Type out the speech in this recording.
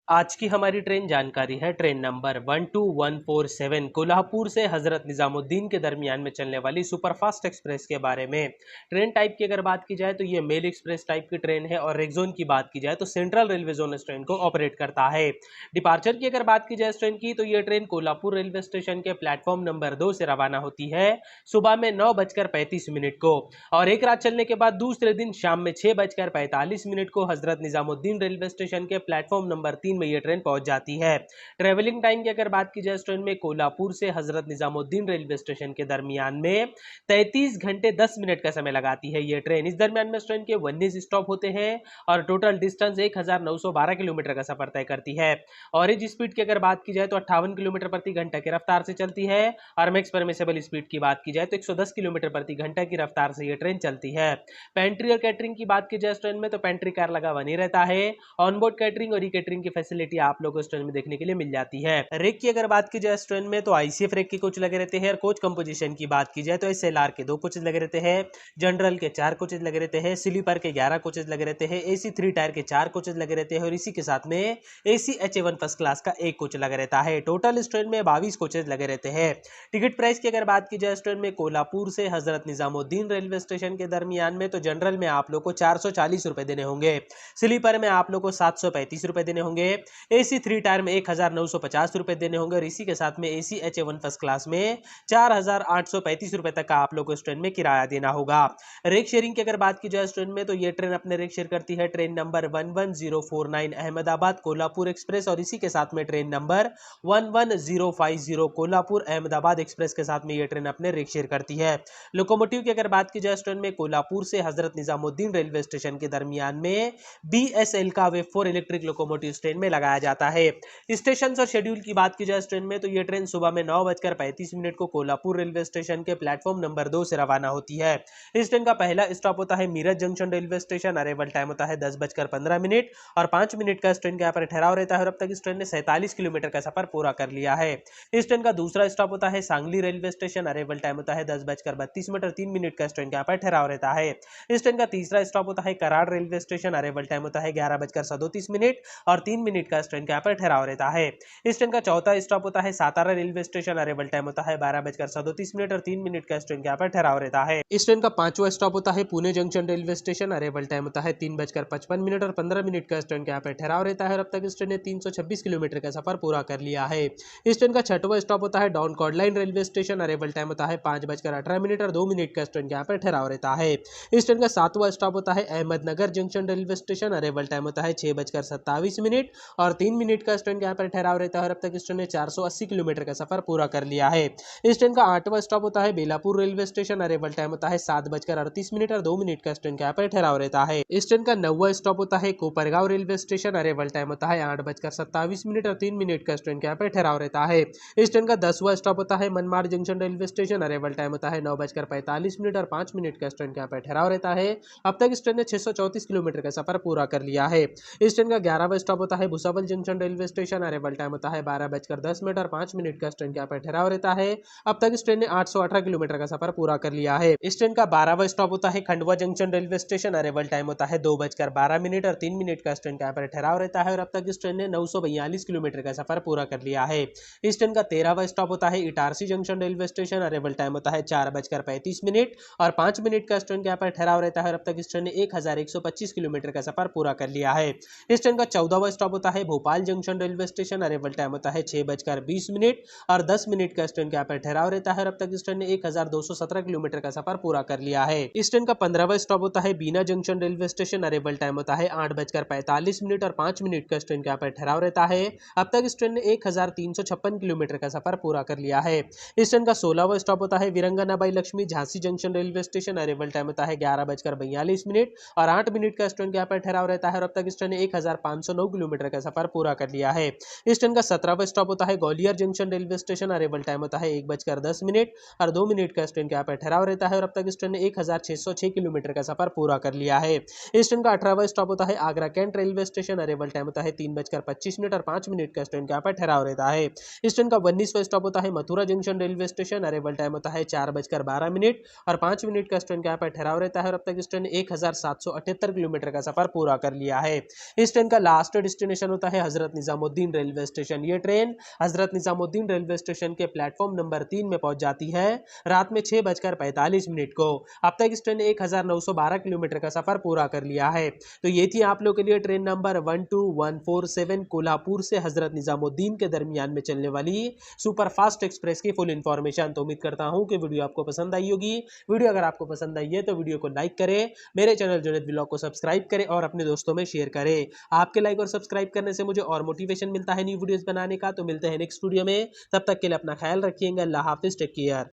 आज की हमारी ट्रेन जानकारी है ट्रेन नंबर 12147 कोल्हापुर से हजरत निजामुद्दीन के दरमियान में चलने वाली सुपरफास्ट एक्सप्रेस के बारे में। ट्रेन टाइप की अगर बात की जाए तो ये मेल एक्सप्रेस टाइप की ट्रेन है और रेड जोन की बात की जाए तो सेंट्रल रेलवे जोन इस ट्रेन को ऑपरेट करता है। डिपार्चर की अगर बात की जाए इस ट्रेन की तो ये ट्रेन कोल्हापुर रेलवे स्टेशन के प्लेटफॉर्म नंबर 2 से रवाना होती है सुबह में 9:35 को और एक रात चलने के बाद दूसरे दिन शाम में 6:45 को हजरत निजामुद्दीन रेलवे स्टेशन के प्लेटफॉर्म नंबर 3 में ये ट्रेन पहुंच जाती है। ट्रेवलिंग टाइम की अगर बात की जाए इस ट्रेन में कोल्हापुर से हजरत निजामुद्दीन रेलवे स्टेशन के दरमियान में 33 घंटे 10 मिनट का समय लगाती है ये ट्रेन। इस दरमियान में इस ट्रेन के 19 स्टॉप होते हैं और टोटल डिस्टेंस 1912 किलोमीटर का सफर तय करती है। और इस स्पीड की अगर बात की जाए तो 58 किलोमीटर प्रति घंटा की रफ्तार से चलती है और मैक्स परमिसेबल स्पीड की बात की जाए तो 110 किलोमीटर प्रति घंटा की रफ्तार से ये ट्रेन चलती है। पेंट्री और कैटरिंग की बात की जाए इस ट्रेन में तो पेंट्री कार लगा बनी रहता है। ऑनबोर्ड कैटरिंग और ई कैटरिंग की फैसिलिटी आप लोगों को इस ट्रेन में देखने के लिए मिल जाती है। रेक की अगर बात की जाए इस ट्रेन में तो आईसीएफ रेक के कोच लगे रहते हैं और कोच कंपोजिशन की बात की जाए तो एसएलआर के 2 कोचेज लगे रहते हैं, जनरल के 4 कोचेज लगे रहते हैं, स्लीपर के 11 कोचेज लगे रहते हैं, एसी 3 टायर के 4 कोचेज लगे रहते हैं और इसी के साथ में एसी HA1 फर्स्ट क्लास का 1 कोच लगा रहता है। टोटल इस ट्रेन में 22 कोचेज लगे रहते हैं। टिकट प्राइस की अगर बात की जाए इस ट्रेन में कोल्हापुर से हजरत निजामुद्दीन रेलवे स्टेशन के दरमियान में तो जनरल में आप लोग को 440 रुपए देने होंगे, स्लीपर में आप लोग को 735 रुपए देने होंगे, एसी 3 टायर में 1950 रुपए देने होंगे और इसी के साथ में एसी HA1 फर्स्ट क्लास में 4835 रुपए तक का आप लोग को इस ट्रेन में किराया देना होगा। रेक शेयरिंग की अगर बात की जाए इस ट्रेन में तो ये ट्रेन अपने रेक शेयर करती है train number 11049 Ahmedabad Kolhapur express और इसी के साथ में train number 11050 Kolhapur Ahmedabad express के साथ में ये ट्रेन अपने रेक शेयर करती है। लोकोमोटिव की अगर बात की जाए इस ट्रेन में कोल्हापुर से हजरत निजामुद्दीन रेलवे स्टेशन के दरमियान में BSL का वेव 4 इलेक्ट्रिक लोकोमोटिव इस ट्रेन में लगाया जाता है। स्टेशन और शेड्यूल की बात की जाए इस ट्रेन में तो ये ट्रेन सुबह में 9:35 को कोल्हापुर रेलवे स्टेशन के प्लेटफॉर्म नंबर 2 से रवाना होती है। इस ट्रेन का पहला स्टॉप होता है Meerut junction railway station, arrival time होता है 10:15 और 5 मिनट का इस ट्रेन के यहाँ पर ठहराव रहता है और अब तक इस ट्रेन ने 47 किलोमीटर का सफर पूरा कर लिया है। इस ट्रेन का दूसरा स्टॉप होता है Sangli railway station, arrival time होता है 10:32 और 3 मिनट का इस ट्रेन के यहाँ पर ठहराव रहता है। इस ट्रेन का तीसरा स्टॉप होता है Karad railway station, arrival time होता है 11:37 और 3 मिनट का इस ट्रेन के यहाँ पर ठहराव रहता है। इस ट्रेन का चौथा स्टॉप होता है Satara railway station, arrival time होता है 12:37 और 3 मिनट का इस ट्रेन के यहाँ पर ठहराव रहता है। इस ट्रेन का पांचवा स्टॉप होता है Pune junction railway station, arrival time होता है 3:55 और 15 मिनट का इस ट्रेन के यहाँ पर ठहराव रहता है और अब तक इस ट्रेन ने 326 किलोमीटर का सफर पूरा कर लिया है। इस ट्रेन का छठवां स्टॉप होता है डॉन कॉर्डलाइन रेलवे स्टेशन, अरेवल टाइम होता है 5:18 और 2 मिनट का इस ट्रेन के यहाँ पर ठहराव रहता है। इस ट्रेन का सातवां स्टॉप होता है Ahmednagar junction railway station, arrival time होता है 6:27 और 3 मिनट का इस ट्रेन के यहाँ पर ठहराव रहता है और अब तक इस ट्रेन ने 480 किलोमीटर का सफर पूरा कर लिया है। इस ट्रेन का आठवां स्टॉप होता है Belapur railway station, arrival time होता है 7:38 और 2 मिनट का इस ट्रेन के यहाँ पर ठहराव रहता है। इस ट्रेन का नौवां स्टॉप होता है Kopargaon railway station, arrival time होता है 8:27 और 3 मिनट का इस ट्रेन के यहाँ पर ठहराव रहता है। इस ट्रेन का 10वां स्टॉप होता है Manmad junction railway station, arrival time होता है 9:45 और 5 मिनट का इस ट्रेन के यहाँ पर ठहराव रहता है। अब तक इस ट्रेन ने 634 किलोमीटर का सफर पूरा कर लिया है। इस ट्रेन का 11वां स्टॉप होता है Bhusawal junction railway station, arrival time होता है 12:10 और 5 मिनट का इस ट्रेन के यहाँ पर ठहराव रहता है। अब तक इस ट्रेन ने 818 किलोमीटर का सफर पूरा कर लिया है। इस ट्रेन का 12वां स्टॉप होता है Khandwa junction railway station, arrival time होता है 2:12 और 3 मिनट का इस ट्रेन के यहाँ पर ठहराव रहता है और अब तक इस ट्रेन ने 942 किलोमीटर का सफर पूरा कर लिया है। इस ट्रेन का 13वां स्टॉप होता है Itarsi junction railway station, arrival time होता है 4:35 और 5 मिनट का इस ट्रेन के यहाँ पर ठहराव रहता है और अब तक इस ट्रेन ने 1125 किलोमीटर का सफर पूरा कर लिया है। इस ट्रेन का 14वां स्टॉप होता है Bhopal junction railway station, arrival time होता है 6:20 और 10 मिनट का इस ट्रेन के यहाँ पर ठहराव रहता है और अब तक इस ट्रेन ने 1217 किलोमीटर का सफर पूरा कर लिया है। इस ट्रेन का 15वां स्टॉप होता है Bina junction railway station, arrival time होता है 8:45 और 5 मिनट का इस ट्रेन के यहाँ पर ठहराव रहता है। अब तक इस ट्रेन ने 1356 किलोमीटर का सफर पूरा कर लिया है। इस ट्रेन का 16वां स्टॉप होता है Viranganabai Lakshmi Jhansi junction railway station, arrival time होता है 11:42 और 8 मिनट का इस ट्रेन के यहाँ पर ठहराव रहता है और अब तक इस ट्रेन ने 1509 किलोमीटर का सफर पूरा कर लिया है। इस ट्रेन का 17वां स्टॉप होता है Gwalior junction railway station, arrival time होता है 1:10 और 2 मिनट का इस ट्रेन के यहाँ पर ठहराव रहता है और अब तक इस ट्रेन ने 1606 किलोमीटर का सफर पूरा कर लिया है। इस ट्रेन का 18वां स्टॉप होता है Agra Cantt railway station, arrival time होता है 3:25 और 5 मिनट का इस ट्रेन के यहाँ पर ठहराव रहता है। इस ट्रेन का 19वां स्टॉप होता है Mathura junction railway station, arrival time होता है 4:12 और 5 मिनट का इस ट्रेन के यहाँ पर ठहराव रहता है और अब तक इस ट्रेन ने 1778 किलोमीटर का सफर पूरा कर लिया है। इस ट्रेन का लास्ट डेस्टिनेशन डेस्टिनेशन होता है हजरत निजामुद्दीन रेलवे स्टेशन। ये train Hazrat Nizamuddin railway station के प्लेटफॉर्म नंबर 3 में पहुंच जाती है रात में 6:45 को। अब तक इस ट्रेन ने 1912 किलोमीटर का सफर पूरा कर लिया है। तो ये थी आप लोग के लिए ट्रेन नंबर 12147 कोल्हापुर से हजरत निजामुद्दीन के दरमियान में चलने वाली सुपर फास्ट एक्सप्रेस की फुल इन्फॉर्मेशन। तो उम्मीद करता हूं कि वीडियो आपको पसंद आई होगी। वीडियो अगर आपको पसंद आई है तो वीडियो को लाइक करें, मेरे चैनल जुनैद व्लॉग को सब्सक्राइब करें और अपने दोस्तों में शेयर करें। आपके लाइक और सब्सक्राइब करने से मुझे और मोटिवेशन मिलता है न्यू वीडियोस बनाने का। तो मिलते हैं नेक्स्ट वीडियो में, तब तक के लिए अपना ख्याल रखिएगा। अल्लाह हाफिज, टेक केयर।